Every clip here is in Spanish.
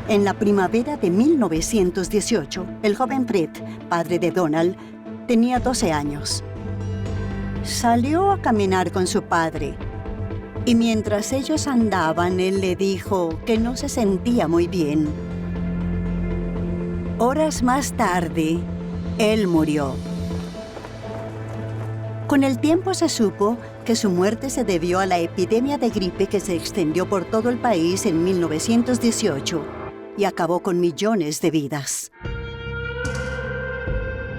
En la primavera de 1918, el joven Fred, padre de Donald, tenía 12 años. Salió a caminar con su padre y mientras ellos andaban, él le dijo que no se sentía muy bien. Horas más tarde, él murió. Con el tiempo se supo que su muerte se debió a la epidemia de gripe que se extendió por todo el país en 1918 y acabó con millones de vidas.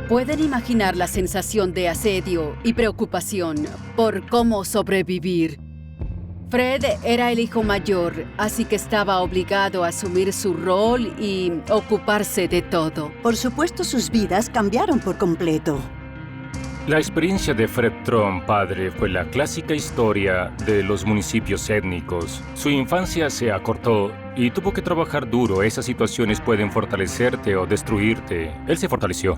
Pueden imaginar la sensación de asedio y preocupación por cómo sobrevivir. Fred era el hijo mayor, así que estaba obligado a asumir su rol y ocuparse de todo. Por supuesto, sus vidas cambiaron por completo. La experiencia de Fred Trump, padre, fue la clásica historia de los municipios étnicos. Su infancia se acortó y tuvo que trabajar duro. Esas situaciones pueden fortalecerte o destruirte. Él se fortaleció.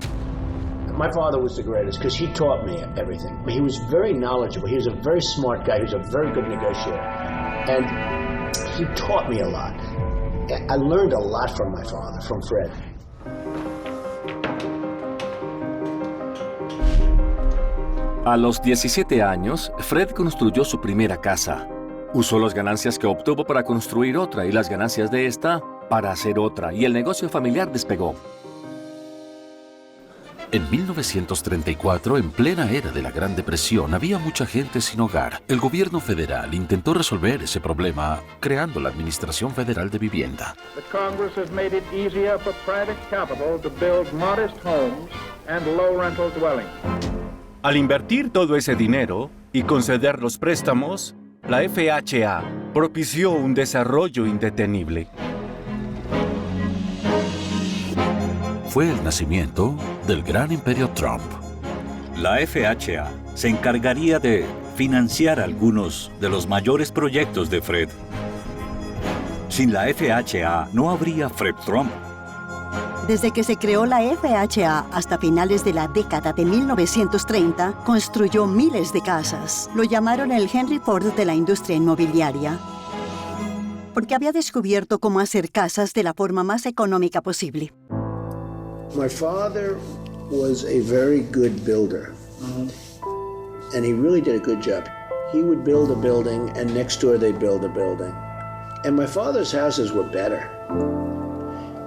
My father was the greatest because he taught me everything. He was very knowledgeable. He was a very smart guy. He was a very good negotiator. And he taught me a lot. I learned a lot from my father, from Fred. A los 17 años, Fred construyó su primera casa. Usó las ganancias que obtuvo para construir otra y las ganancias de esta para hacer otra, y el negocio familiar despegó. En 1934, en plena era de la Gran Depresión, había mucha gente sin hogar. El gobierno federal intentó resolver ese problema creando la Administración Federal de Vivienda. The Congress has made it easier for private capital to build modest homes and low rental dwellings. Al invertir todo ese dinero y conceder los préstamos, la FHA propició un desarrollo indetenible. Fue el nacimiento del gran imperio Trump. La FHA se encargaría de financiar algunos de los mayores proyectos de Fred. Sin la FHA no habría Fred Trump. Desde que se creó la FHA hasta finales de la década de 1930, construyó miles de casas. Lo llamaron el Henry Ford de la industria inmobiliaria, porque había descubierto cómo hacer casas de la forma más económica posible. My father was a very good builder. And he really did a good job. He would build a building, and next door they'd build a building. And my father's houses were better.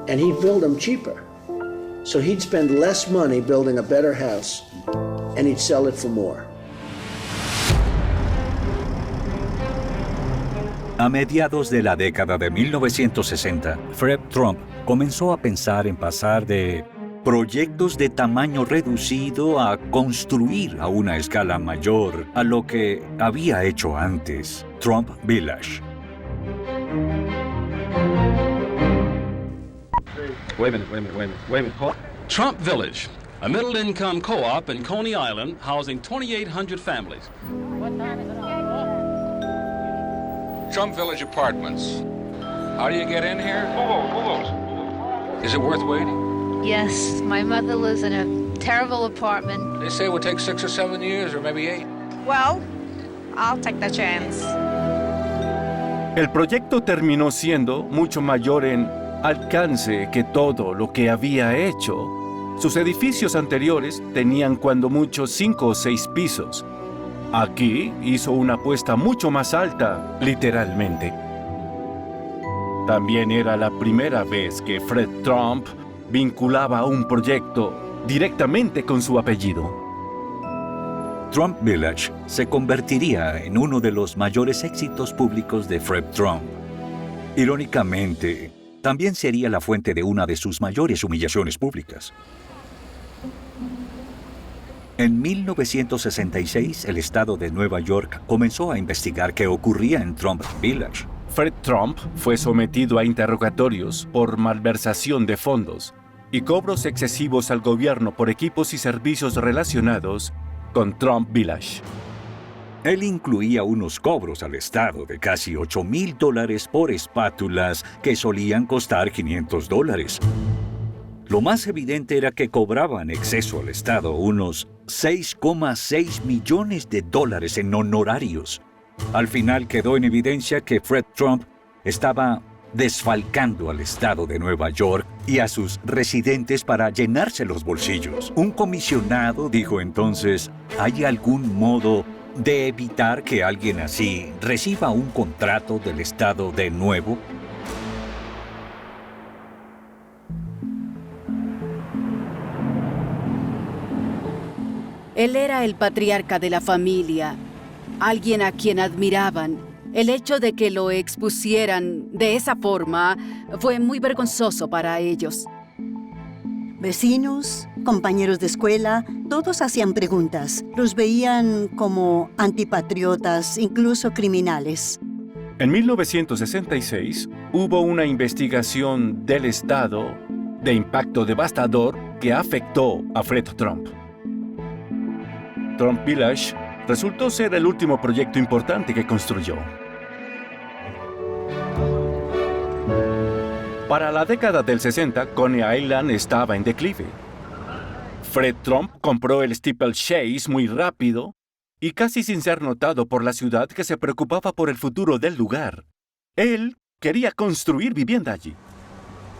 And he'd build them cheaper. So he'd spend less money building a better house, and he'd sell it for more. A mediados de la década de 1960, Fred Trump comenzó a pensar en pasar de proyectos de tamaño reducido a construir a una escala mayor a lo que había hecho antes, Trump Village. Wait a minute. Trump Village, a middle-income co-op in Coney Island housing 2,800 families. Trump Village Apartments. How do you get in here? Is it worth waiting? Yes, my mother lives in a terrible apartment. They say it would take 6 or 7 years, or maybe 8. Well, I'll take the chance. El proyecto terminó siendo mucho mayor en alcance que todo lo que había hecho. Sus edificios anteriores tenían cuando mucho 5 o 6 pisos. Aquí hizo una apuesta mucho más alta, literalmente. También era la primera vez que Fred Trump vinculaba un proyecto directamente con su apellido. Trump Village se convertiría en uno de los mayores éxitos públicos de Fred Trump. Irónicamente, también sería la fuente de una de sus mayores humillaciones públicas. En 1966, el estado de Nueva York comenzó a investigar qué ocurría en Trump Village. Fred Trump fue sometido a interrogatorios por malversación de fondos y cobros excesivos al gobierno por equipos y servicios relacionados con Trump Village. Él incluía unos cobros al Estado de casi $8,000 por espátulas que solían costar $500. Lo más evidente era que cobraban exceso al Estado unos $6,6 millones en honorarios. Al final quedó en evidencia que Fred Trump estaba desfalcando al estado de Nueva York y a sus residentes para llenarse los bolsillos. Un comisionado dijo entonces, ¿hay algún modo de evitar que alguien así reciba un contrato del estado de nuevo? Él era el patriarca de la familia, alguien a quien admiraban. El hecho de que lo expusieran de esa forma fue muy vergonzoso para ellos. Vecinos, compañeros de escuela, todos hacían preguntas. Los veían como antipatriotas, incluso criminales. En 1966 hubo una investigación del Estado de impacto devastador que afectó a Fred Trump. Trump Village resultó ser el último proyecto importante que construyó. Para la década del 60, Coney Island estaba en declive. Fred Trump compró el Steeplechase muy rápido y casi sin ser notado por la ciudad que se preocupaba por el futuro del lugar. Él quería construir vivienda allí.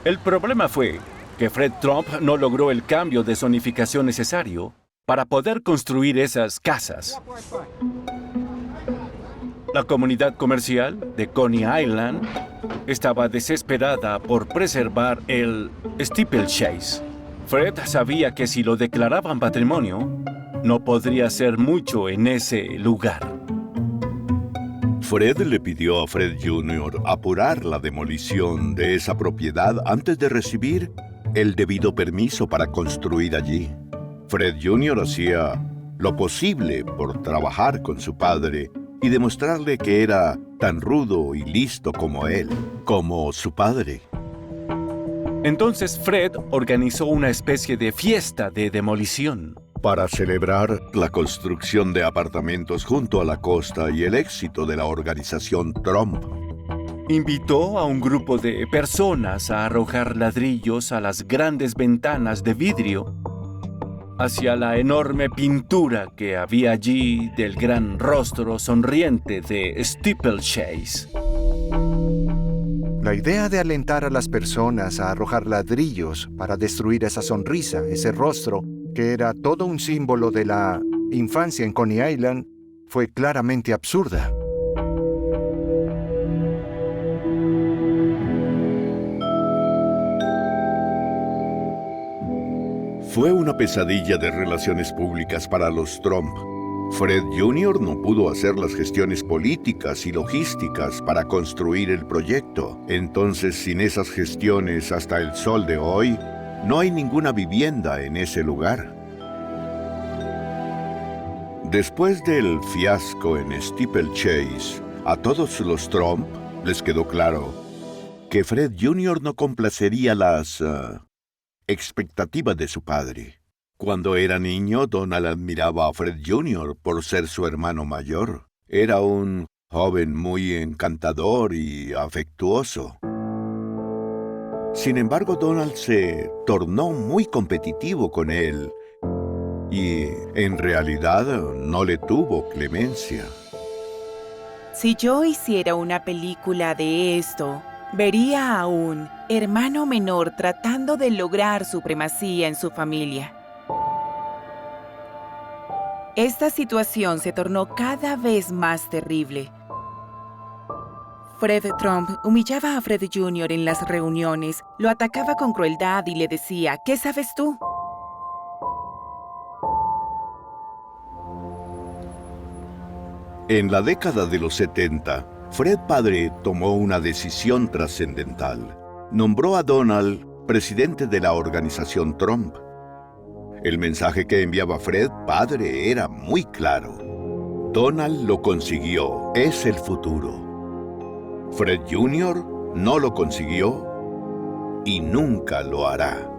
El problema fue que Fred Trump no logró el cambio de zonificación necesario para poder construir esas casas. La comunidad comercial de Coney Island estaba desesperada por preservar el Steeplechase. Fred sabía que si lo declaraban patrimonio, no podría hacer mucho en ese lugar. Fred le pidió a Fred Jr. apurar la demolición de esa propiedad antes de recibir el debido permiso para construir allí. Fred Jr. hacía lo posible por trabajar con su padre y demostrarle que era tan rudo y listo como él, como su padre. Entonces Fred organizó una especie de fiesta de demolición. Para celebrar la construcción de apartamentos junto a la costa y el éxito de la organización Trump. Invitó a un grupo de personas a arrojar ladrillos a las grandes ventanas de vidrio hacia la enorme pintura que había allí del gran rostro sonriente de Steeplechase. La idea de alentar a las personas a arrojar ladrillos para destruir esa sonrisa, ese rostro, que era todo un símbolo de la infancia en Coney Island, fue claramente absurda. Fue una pesadilla de relaciones públicas para los Trump. Fred Jr. no pudo hacer las gestiones políticas y logísticas para construir el proyecto. Entonces, sin esas gestiones hasta el sol de hoy, no hay ninguna vivienda en ese lugar. Después del fiasco en Steeplechase, a todos los Trump les quedó claro que Fred Jr. no complacería las expectativas de su padre. Cuando era niño, Donald admiraba a Fred Jr. por ser su hermano mayor. Era un joven muy encantador y afectuoso. Sin embargo, Donald se tornó muy competitivo con él y, en realidad, no le tuvo clemencia. Si yo hiciera una película de esto, vería a un hermano menor tratando de lograr supremacía en su familia. Esta situación se tornó cada vez más terrible. Fred Trump humillaba a Fred Jr. en las reuniones, lo atacaba con crueldad y le decía, ¿qué sabes tú? En la década de los 70, Fred padre tomó una decisión trascendental. Nombró a Donald presidente de la organización Trump. El mensaje que enviaba Fred padre era muy claro. Donald lo consiguió, es el futuro. Fred Jr. no lo consiguió y nunca lo hará.